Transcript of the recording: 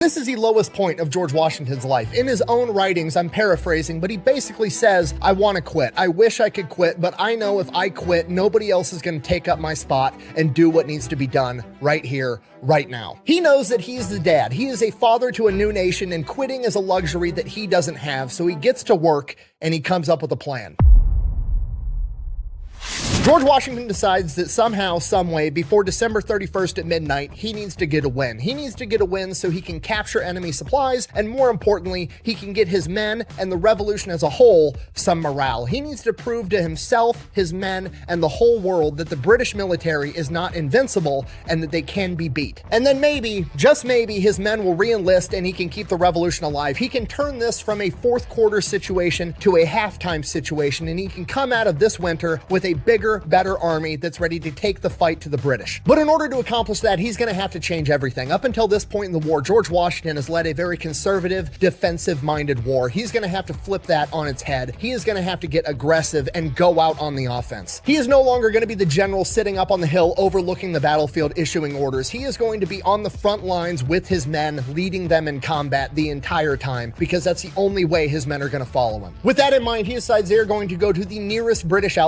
This is the lowest point of George Washington's life. In his own writings, I'm paraphrasing, but he basically says, I want to quit. I wish I could quit, but I know if I quit, nobody else is going to take up my spot and do what needs to be done right here, right now. He knows that he's the dad. He is a father to a new nation, and quitting is a luxury that he doesn't have, so he gets to work and he comes up with a plan. George Washington decides that somehow, someway, before December 31st at midnight, he needs to get a win. He needs to get a win so he can capture enemy supplies, and more importantly, he can get his men and the revolution as a whole some morale. He needs to prove to himself, his men, and the whole world that the British military is not invincible and that they can be beat. And then maybe, just maybe, his men will re-enlist and he can keep the revolution alive. He can turn this from a fourth quarter situation to a halftime situation, and he can come out of this winter with a bigger, better army that's ready to take the fight to the British. But in order to accomplish that, he's going to have to change everything. Up until this point in the war, George Washington has led a very conservative, defensive-minded war. He's going to have to flip that on its head. He is going to have to get aggressive and go out on the offense. He is no longer going to be the general sitting up on the hill overlooking the battlefield issuing orders. He is going to be on the front lines with his men, leading them in combat the entire time, because that's the only way his men are going to follow him. With that in mind, he decides they're going to go to the nearest British outpost